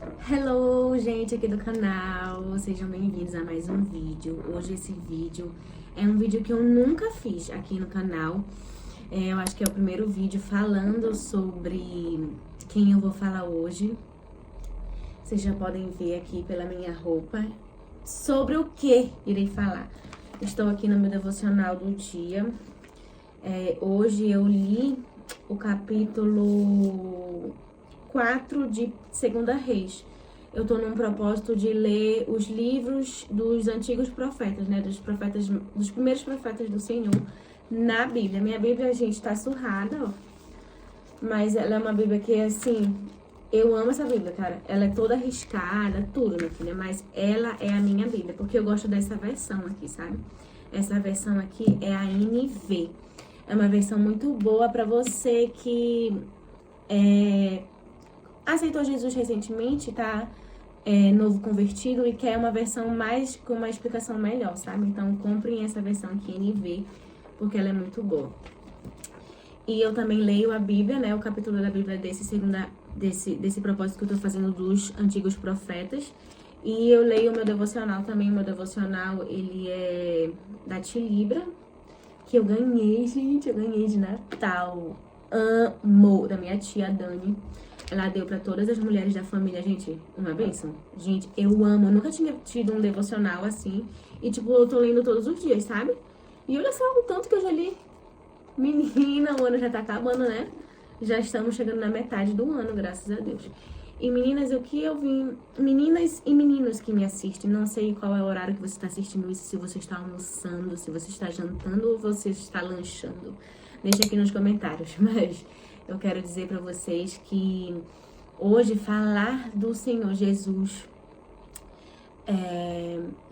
Hello, gente aqui do canal, sejam bem-vindos a mais um vídeo. Hoje esse vídeo é um vídeo que eu nunca fiz aqui no canal. Eu acho que é o primeiro vídeo falando sobre quem eu vou falar hoje. Vocês já podem ver aqui pela minha roupa sobre o que irei falar. Estou aqui no meu devocional do dia. Hoje eu li o capítulo 4 de Segunda Reis. Eu tô num propósito de ler os livros dos antigos profetas, né? Dos primeiros profetas do Senhor na Bíblia. Minha Bíblia, gente, tá surrada, ó. Mas ela é uma Bíblia que, assim, eu amo essa Bíblia, cara. Ela é toda riscada, tudo, minha filha. Mas ela é a minha Bíblia, porque eu gosto dessa versão aqui, sabe? Essa versão aqui é a NV. É uma versão muito boa pra você que aceitou Jesus recentemente, tá novo convertido e quer uma versão mais com uma explicação melhor, sabe? Então comprem essa versão aqui NV, porque ela é muito boa. E eu também leio a Bíblia, né? O capítulo da Bíblia desse propósito que eu tô fazendo dos antigos profetas. E eu leio o meu devocional também. O meu devocional, ele é da Tilibra, que eu ganhei, gente. Eu ganhei de Natal. Amo, da minha tia Dani. Ela deu pra todas as mulheres da família, gente, uma bênção. Gente, eu amo. Eu nunca tinha tido um devocional assim. E, tipo, eu tô lendo todos os dias, sabe? E olha só o tanto que eu já li. Menina, o ano já tá acabando, né? Já estamos chegando na metade do ano, graças a Deus. E meninas, o que eu vim... Meninas e meninos que me assistem, não sei qual é o horário que você está assistindo isso, se você está almoçando, se você está jantando ou você está lanchando. Deixa aqui nos comentários, mas eu quero dizer pra vocês que hoje falar do Senhor Jesus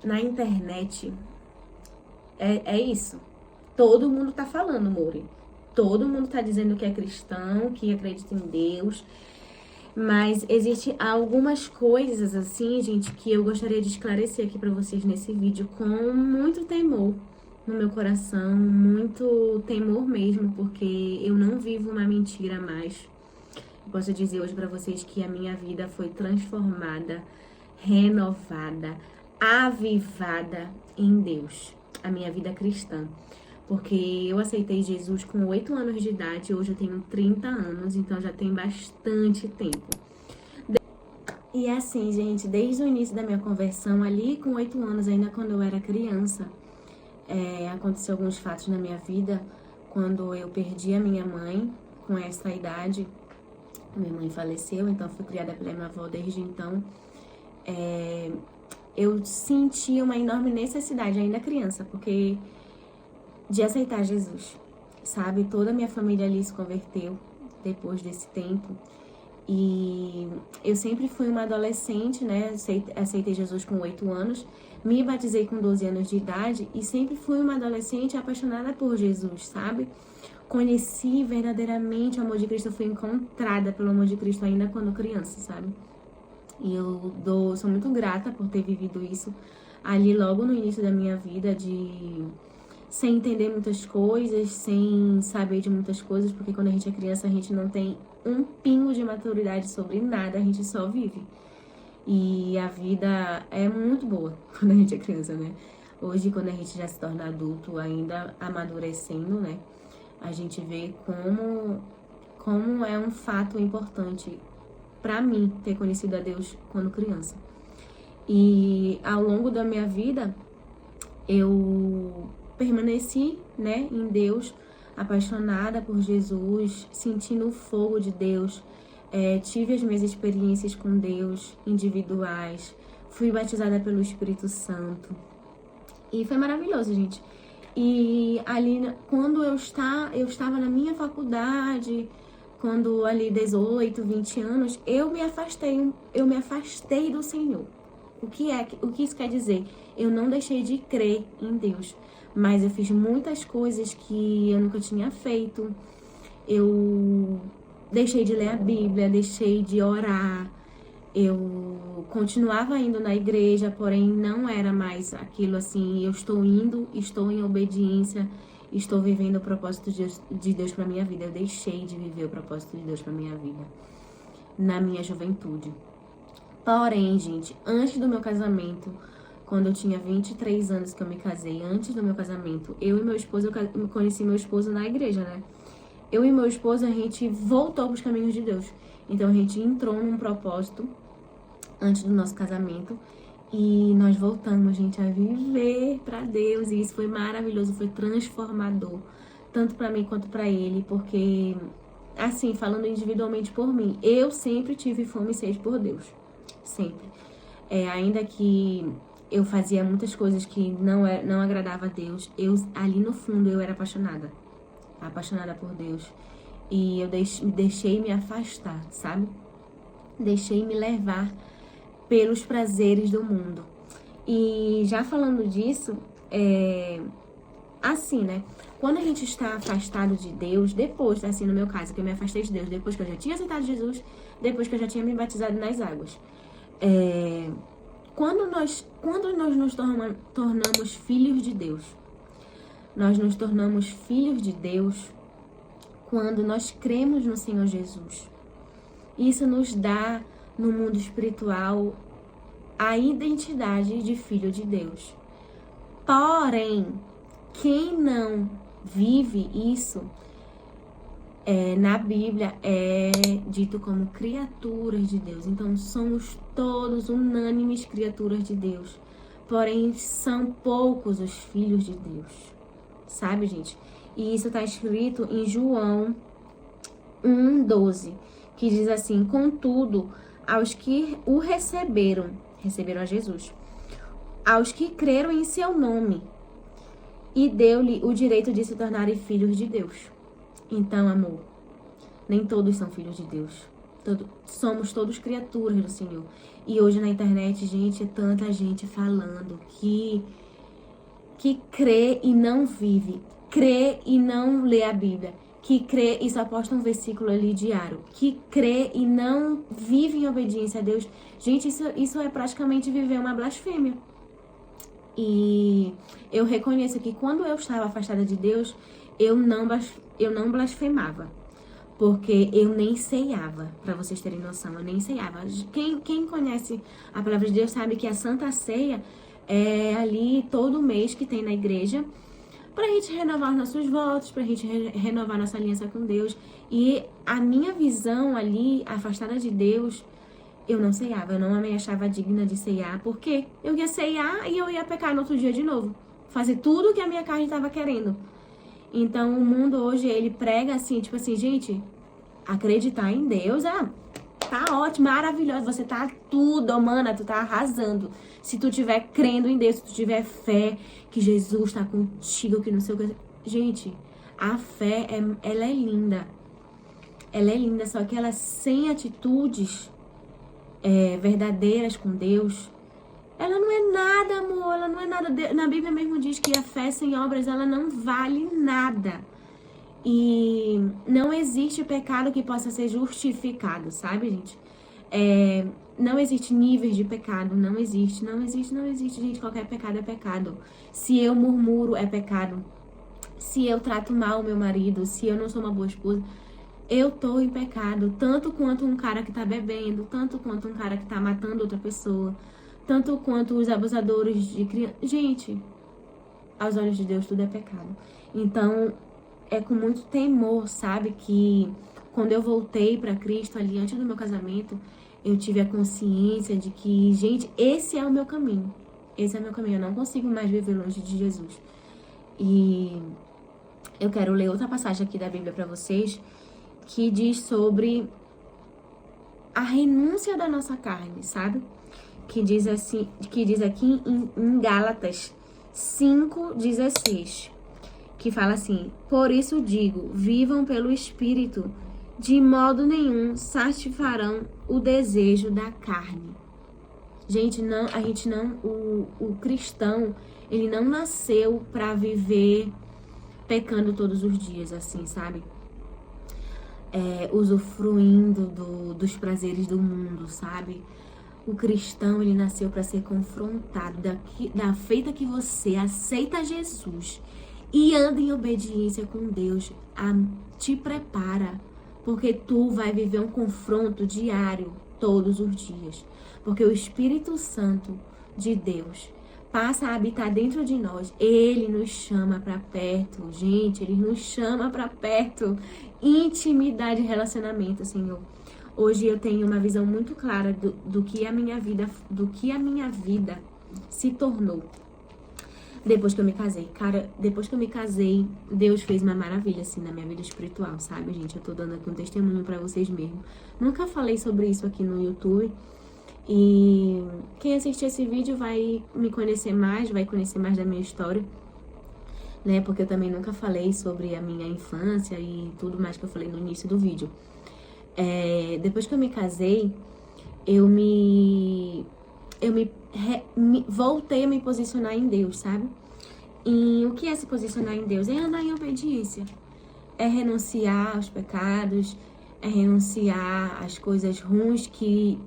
na internet é isso. Todo mundo tá falando, Mori. Todo mundo tá dizendo que é cristão, que acredita em Deus. Mas existe algumas coisas assim, gente, que eu gostaria de esclarecer aqui pra vocês nesse vídeo com muito temor no meu coração, muito temor mesmo, porque eu não vivo uma mentira mais. Eu posso dizer hoje pra vocês que a minha vida foi transformada, renovada, avivada em Deus. A minha vida cristã. Porque eu aceitei Jesus com 8 anos de idade, hoje eu tenho 30 anos, então já tem bastante tempo. E assim, gente, desde o início da minha conversão, ali com 8 anos, ainda quando eu era criança, aconteceu alguns fatos na minha vida, quando eu perdi a minha mãe com essa idade. Minha mãe faleceu, então fui criada pela minha avó desde então. Eu senti uma enorme necessidade, ainda criança, porque de aceitar Jesus, sabe? Toda a minha família ali se converteu depois desse tempo. E eu sempre fui uma adolescente, né? Aceitei Jesus com 8 anos, me batizei com 12 anos de idade e sempre fui uma adolescente apaixonada por Jesus, sabe? Conheci verdadeiramente o amor de Cristo, fui encontrada pelo amor de Cristo ainda quando criança, sabe? E eu sou muito grata por ter vivido isso ali logo no início da minha vida, sem entender muitas coisas, sem saber de muitas coisas, porque quando a gente é criança a gente não tem um pingo de maturidade sobre nada, a gente só vive. E a vida é muito boa quando a gente é criança, né? Hoje, quando a gente já se torna adulto, ainda amadurecendo, né? A gente vê como é um fato importante pra mim ter conhecido a Deus quando criança. E ao longo da minha vida, eu permaneci, né, em Deus, apaixonada por Jesus, sentindo o fogo de Deus. Tive as minhas experiências com Deus individuais, fui batizada pelo Espírito Santo e foi maravilhoso, gente. E ali, quando eu estava na minha faculdade, quando ali 18, 20 anos, eu me afastei do Senhor. O que isso quer dizer? Eu não deixei de crer em Deus, mas eu fiz muitas coisas que eu nunca tinha feito. Eu deixei de ler a Bíblia, deixei de orar. Eu continuava indo na igreja, porém não era mais aquilo assim. Eu estou indo, estou em obediência, estou vivendo o propósito de Deus para minha vida. Eu deixei de viver o propósito de Deus para minha vida na minha juventude. Porém, gente, antes do meu casamento, quando eu tinha 23 anos que eu me casei, antes do meu casamento, eu e meu esposo, eu conheci meu esposo na igreja, né? Eu e meu esposo, a gente voltou para os caminhos de Deus. Então, a gente entrou num propósito antes do nosso casamento e nós voltamos, gente, a viver para Deus. E isso foi maravilhoso, foi transformador, tanto para mim quanto para ele, porque, assim, falando individualmente por mim, eu sempre tive fome e sede por Deus. Sempre. Ainda que eu fazia muitas coisas que não agradava a Deus, ali no fundo eu era apaixonada por Deus. E eu deixei me afastar, sabe? Deixei me levar pelos prazeres do mundo. E já falando disso, assim, né? Quando a gente está afastado de Deus, depois, assim, no meu caso, que eu me afastei de Deus, depois que eu já tinha aceitado Jesus, depois que eu já tinha me batizado nas águas. Quando nós nos tornamos filhos de Deus, nós nos tornamos filhos de Deus quando nós cremos no Senhor Jesus. Isso nos dá, no mundo espiritual, a identidade de filho de Deus. Porém, quem não vive isso, na Bíblia é dito como criaturas de Deus. Então, somos todos unânimes criaturas de Deus. Porém, são poucos os filhos de Deus. Sabe, gente? E isso está escrito em João 1,12, que diz assim: contudo, aos que o receberam a Jesus, aos que creram em seu nome, e deu-lhe o direito de se tornarem filhos de Deus. Então, amor, nem todos são filhos de Deus. Somos todos criaturas do Senhor. E hoje na internet, gente, é tanta gente falando que crê e não vive, crê e não lê a Bíblia, que crê e só posta um versículo ali diário, que crê e não vive em obediência a Deus. Gente, isso é praticamente viver uma blasfêmia. E eu reconheço que quando eu estava afastada de Deus, eu não blasfemava, porque eu nem ceiava, para vocês terem noção, eu nem ceiava. Quem conhece a palavra de Deus sabe que a Santa Ceia é ali todo mês que tem na igreja, pra gente renovar os nossos votos, pra gente renovar nossa aliança com Deus. E a minha visão ali, afastada de Deus, eu não ceiava, eu não me achava digna de ceiar, porque eu ia ceiar e eu ia pecar no outro dia de novo, fazer tudo que a minha carne estava querendo. Então, o mundo hoje, ele prega assim, tipo assim, gente, acreditar em Deus, tá ótimo, maravilhoso, você tá tudo, mana, tu tá arrasando. Se tu tiver crendo em Deus, se tu tiver fé que Jesus tá contigo, que não sei o que. Gente, a fé, ela é linda. Ela é linda, só que ela sem atitudes verdadeiras com Deus, ela não é nada, amor, ela não é nada. Na Bíblia mesmo diz que a fé sem obras, ela não vale nada. E não existe pecado que possa ser justificado, sabe, gente? Não existe níveis de pecado, não existe, gente. Qualquer pecado é pecado. Se eu murmuro, é pecado. Se eu trato mal o meu marido, se eu não sou uma boa esposa, eu tô em pecado. Tanto quanto um cara que tá bebendo, tanto quanto um cara que tá matando outra pessoa, tanto quanto os abusadores de criança. Gente, aos olhos de Deus tudo é pecado. Então, é com muito temor, sabe, que quando eu voltei para Cristo ali antes do meu casamento, eu tive a consciência de que, gente, esse é o meu caminho. Esse é o meu caminho. Eu não consigo mais viver longe de Jesus. E eu quero ler outra passagem aqui da Bíblia para vocês, que diz sobre a renúncia da nossa carne, sabe? Que diz aqui em Gálatas 5:16, que fala assim: por isso digo, vivam pelo Espírito, de modo nenhum satisfarão o desejo da carne. Gente, o cristão, ele não nasceu para viver pecando todos os dias, assim, sabe? Usufruindo dos prazeres do mundo, sabe? O cristão, ele nasceu para ser confrontado da feita que você aceita Jesus e anda em obediência com Deus, te prepara, porque tu vai viver um confronto diário, todos os dias. porque o Espírito Santo de Deus passa a habitar dentro de nós. Ele nos chama para perto, gente, ele nos chama para perto. Intimidade e relacionamento, Senhor. Hoje eu tenho uma visão muito clara do que a minha vida se tornou depois que eu me casei. Cara, depois que eu me casei, Deus fez uma maravilha, assim, na minha vida espiritual, sabe, gente? Eu tô dando aqui um testemunho pra vocês mesmo. Nunca falei sobre isso aqui no YouTube. E quem assistir esse vídeo vai me conhecer mais, vai conhecer mais da minha história, né? Porque eu também nunca falei sobre a minha infância e tudo mais que eu falei no início do vídeo. Depois que eu me casei, eu voltei a me posicionar em Deus, sabe? E o que é se posicionar em Deus? É andar em obediência. É renunciar aos pecados, é renunciar às coisas ruins que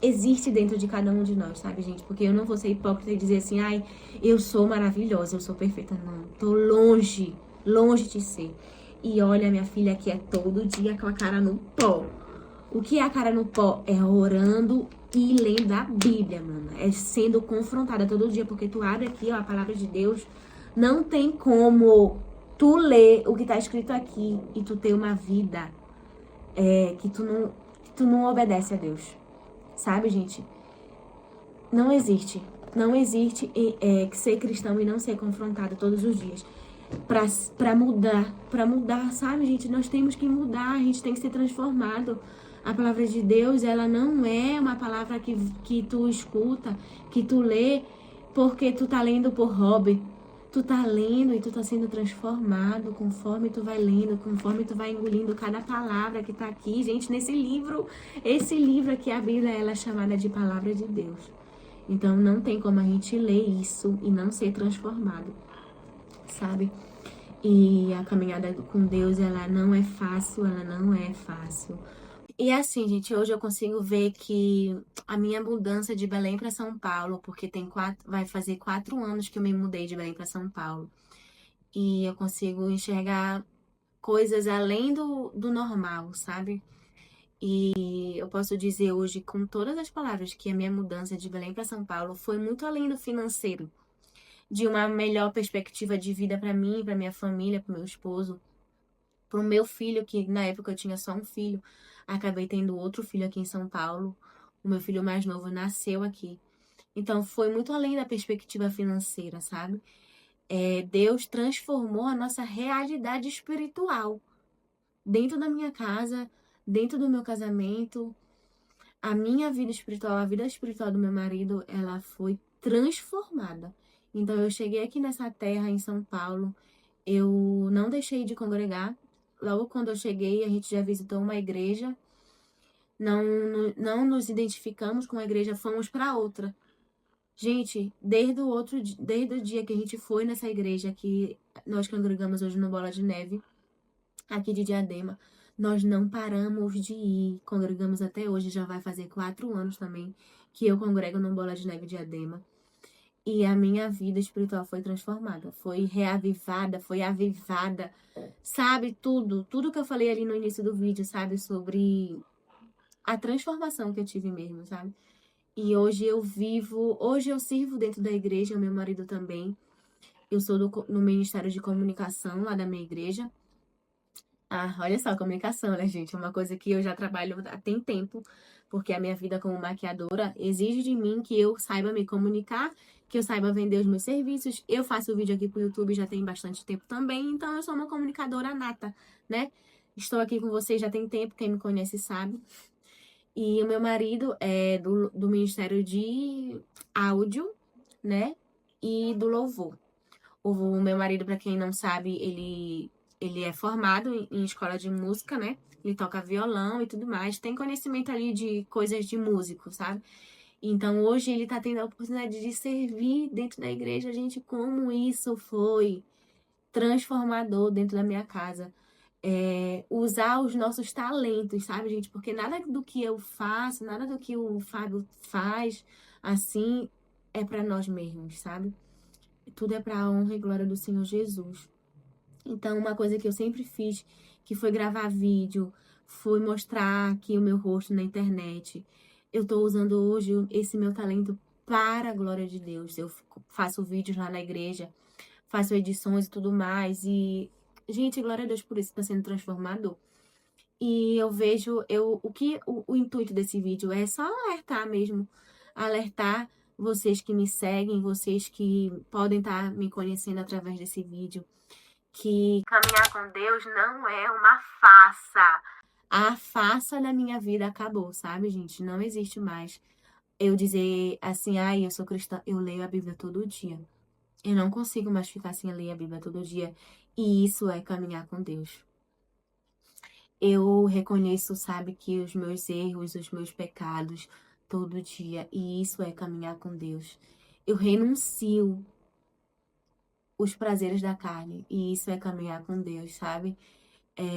existe dentro de cada um de nós, sabe, gente? Porque eu não vou ser hipócrita e dizer assim, ai, eu sou maravilhosa, eu sou perfeita. Não, tô longe de ser. E olha, minha filha aqui é todo dia com a cara no pó. O que é a cara no pó? É orando e lendo a Bíblia, mano. É sendo confrontada todo dia, porque tu abre aqui, ó, a palavra de Deus. Não tem como tu ler o que tá escrito aqui e tu ter uma vida que tu não obedece a Deus. Sabe, gente? Não existe. Não existe ser cristão e não ser confrontado todos os dias. Pra mudar, sabe, gente? Nós temos que mudar, a gente tem que ser transformado. A palavra de Deus, ela não é uma palavra que tu escuta, que tu lê, porque tu tá lendo por hobby. Tu tá lendo e tu tá sendo transformado conforme tu vai lendo, conforme tu vai engolindo cada palavra que tá aqui. Gente, nesse livro, esse livro aqui, a Bíblia, ela é chamada de palavra de Deus. Então, não tem como a gente ler isso e não ser transformado, sabe? E a caminhada com Deus, ela não é fácil, ela não é fácil. E assim, gente, hoje eu consigo ver que a minha mudança de Belém para São Paulo, porque vai fazer 4 anos que eu me mudei de Belém para São Paulo. E eu consigo enxergar coisas além do normal, sabe? E eu posso dizer hoje, com todas as palavras, que a minha mudança de Belém para São Paulo foi muito além do financeiro, de uma melhor perspectiva de vida para mim, para minha família, para meu esposo, para o meu filho, que na época eu tinha só um filho, acabei tendo outro filho aqui em São Paulo. O meu filho mais novo nasceu aqui. Então foi muito além da perspectiva financeira, sabe? Deus transformou a nossa realidade espiritual dentro da minha casa, dentro do meu casamento. A minha vida espiritual, a vida espiritual do meu marido, ela foi transformada. Então eu cheguei aqui nessa terra em São Paulo, eu não deixei de congregar. Logo quando eu cheguei, a gente já visitou uma igreja, não nos identificamos com a igreja, fomos para outra. Gente, desde o dia que a gente foi nessa igreja que nós congregamos hoje no Bola de Neve, aqui de Diadema, nós não paramos de ir. Congregamos até hoje, já vai fazer 4 anos também que eu congrego no Bola de Neve Diadema. E a minha vida espiritual foi transformada, foi reavivada, foi avivada, sabe? Tudo que eu falei ali no início do vídeo, sabe? Sobre a transformação que eu tive mesmo, sabe? E hoje eu sirvo dentro da igreja, o meu marido também. Eu sou no Ministério de Comunicação lá da minha igreja. Ah, olha só, comunicação, né, gente? É uma coisa que eu já trabalho tem tempo, porque a minha vida como maquiadora exige de mim que eu saiba me comunicar, que eu saiba vender os meus serviços. Eu faço vídeo aqui pro YouTube já tem bastante tempo também, então eu sou uma comunicadora nata, né? Estou aqui com vocês já tem tempo, quem me conhece sabe. E o meu marido é do Ministério de Áudio, né? E do Louvor. O meu marido, para quem não sabe, ele é formado em escola de música, né? Ele toca violão e tudo mais. Tem conhecimento ali de coisas de músico, sabe? Então, hoje ele tá tendo a oportunidade de servir dentro da igreja. Gente, como isso foi transformador dentro da minha casa. Usar os nossos talentos, sabe, gente? Porque nada do que eu faço, nada do que o Fábio faz, assim, é para nós mesmos, sabe? Tudo é para a honra e glória do Senhor Jesus. Então, uma coisa que eu sempre fiz, que foi gravar vídeo, foi mostrar aqui o meu rosto na internet. eu tô usando hoje esse meu talento para a glória de Deus. Eu faço vídeos lá na igreja, faço edições e tudo mais. E, gente, glória a Deus por isso, tá sendo transformador. E eu vejo, o intuito desse vídeo é só alertar mesmo, alertar vocês que me seguem, vocês que podem estar me conhecendo através desse vídeo, que caminhar com Deus não é uma farsa. A farsa da minha vida acabou, sabe, gente? Não existe mais eu dizer assim, ai, eu sou cristã, eu leio a Bíblia todo dia. Eu não consigo mais ficar sem ler a Bíblia todo dia. E isso é caminhar com Deus. Eu reconheço, sabe, que os meus erros, os meus pecados, todo dia. E isso é caminhar com Deus. Eu renuncio os prazeres da carne. E isso é caminhar com Deus, sabe?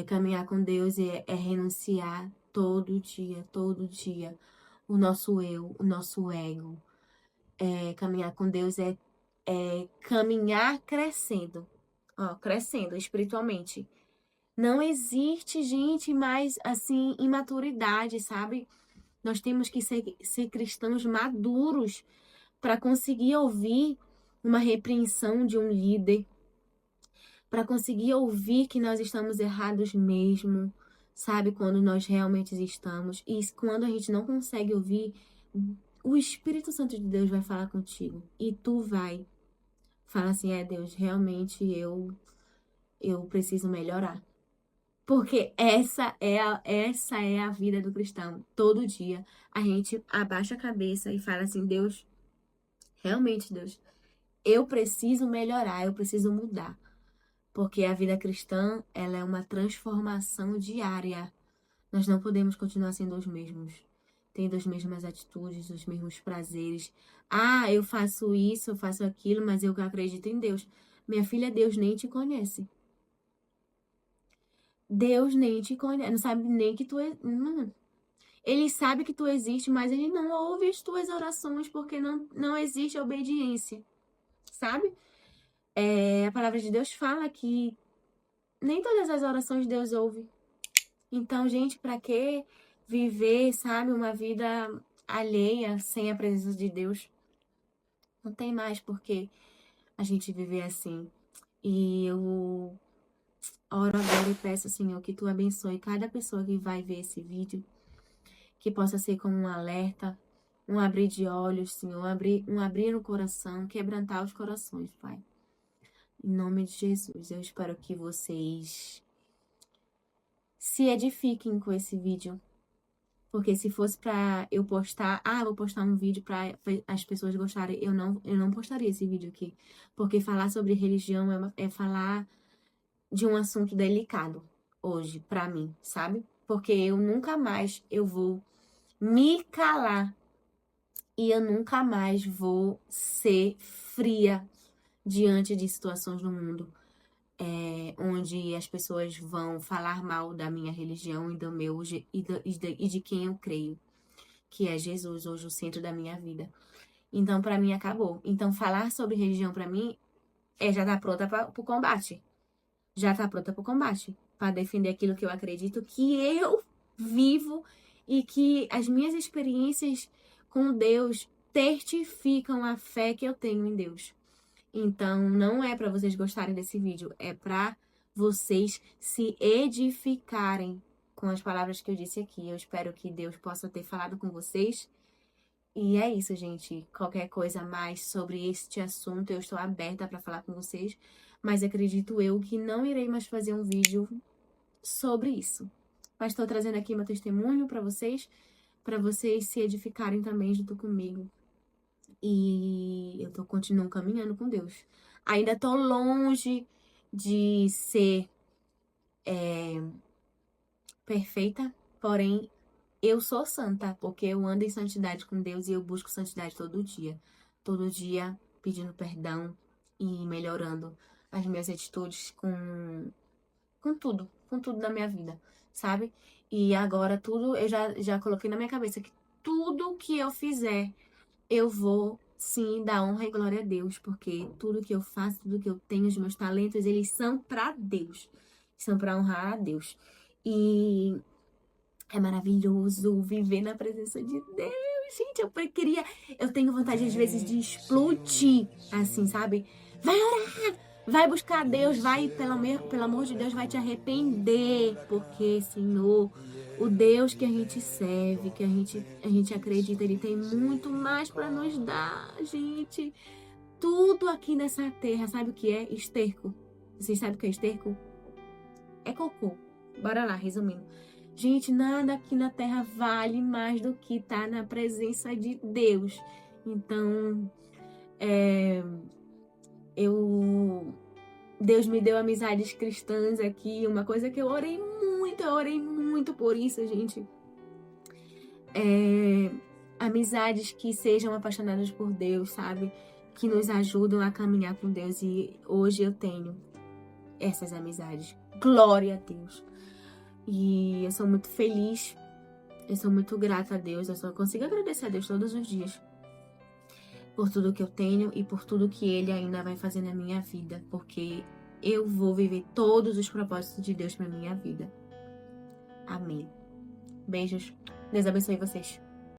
Caminhar com Deus é renunciar todo dia, o nosso eu, o nosso ego. Caminhar com Deus é caminhar crescendo, ó, crescendo espiritualmente. Não existe, gente, mais assim, imaturidade, sabe? Nós temos que ser cristãos maduros para conseguir ouvir uma repreensão de um líder, para conseguir ouvir que nós estamos errados mesmo, sabe? Quando nós realmente estamos. E quando a gente não consegue ouvir, o Espírito Santo de Deus vai falar contigo. E tu vai falar assim, Deus, realmente eu preciso melhorar. Porque essa é a vida do cristão. Todo dia a gente abaixa a cabeça e fala assim, Deus, realmente, Deus, eu preciso melhorar, eu preciso mudar. Porque a vida cristã, ela é uma transformação diária. Nós não podemos continuar sendo os mesmos. Tendo as mesmas atitudes, os mesmos prazeres. Ah, eu faço isso, eu faço aquilo, mas eu acredito em Deus. Minha filha, Deus nem te conhece. Deus nem te conhece, não sabe nem que tu é. Ele sabe que tu existe, mas ele não ouve as tuas orações porque não existe obediência, sabe? A palavra de Deus fala que nem todas as orações Deus ouve. Então, gente, para que viver, sabe, uma vida alheia sem a presença de Deus? Não tem mais porque a gente viver assim. E eu oro agora e peço, Senhor, que tu abençoe cada pessoa que vai ver esse vídeo, que possa ser como um alerta, um abrir de olhos, Senhor, um abrir no coração, quebrantar os corações, Pai. Em nome de Jesus, eu espero que vocês se edifiquem com esse vídeo. Porque se fosse pra eu postar, vou postar um vídeo pra as pessoas gostarem, eu não postaria esse vídeo aqui. Porque falar sobre religião é falar de um assunto delicado hoje, pra mim, sabe? Porque eu nunca mais eu vou me calar e eu nunca mais vou ser fria diante de situações no mundo. Onde as pessoas vão falar mal da minha religião e do meu e de quem eu creio, que é Jesus, hoje o centro da minha vida. Então, para mim, acabou. Então, falar sobre religião, para mim, já tá pronta para o combate. Já tá pronta para o combate. Para defender aquilo que eu acredito, que eu vivo e que as minhas experiências com Deus testificam a fé que eu tenho em Deus. Então, não é para vocês gostarem desse vídeo, é para vocês se edificarem com as palavras que eu disse aqui. Eu espero que Deus possa ter falado com vocês. E é isso, gente. Qualquer coisa mais sobre este assunto, eu estou aberta para falar com vocês. Mas acredito eu que não irei mais fazer um vídeo sobre isso. Mas estou trazendo aqui meu testemunho para vocês se edificarem também junto comigo. E eu continuo caminhando com Deus. Ainda tô longe de ser perfeita, porém eu sou santa, porque eu ando em santidade com Deus e eu busco santidade todo dia. Todo dia pedindo perdão e melhorando as minhas atitudes com tudo na minha vida, sabe? E agora tudo, eu já coloquei na minha cabeça que tudo que eu fizer, eu vou sim dar honra e glória a Deus, porque tudo que eu faço, tudo que eu tenho, os meus talentos, eles são para Deus, são para honrar a Deus. E é maravilhoso viver na presença de Deus. gente, eu tenho vontade às vezes de explodir, assim, sabe? Vai orar, vai buscar Deus, vai, pelo amor de Deus, vai te arrepender, porque, Senhor, o Deus que a gente serve, que a gente acredita, Ele tem muito mais para nos dar, gente. Tudo aqui nessa terra, sabe o que é? Esterco. Vocês sabem o que é esterco? É cocô. Bora lá, resumindo. Gente, nada aqui na terra vale mais do que estar na presença de Deus. Então, Deus me deu amizades cristãs aqui, uma coisa que eu orei muito por isso, gente. Amizades que sejam apaixonadas por Deus, sabe? Que nos ajudam a caminhar com Deus. E hoje eu tenho essas amizades. Glória a Deus. E eu sou muito feliz, eu sou muito grata a Deus, eu só consigo agradecer a Deus todos os dias por tudo que eu tenho e por tudo que Ele ainda vai fazer na minha vida, porque eu vou viver todos os propósitos de Deus para minha vida. Amém. Beijos. Deus abençoe vocês.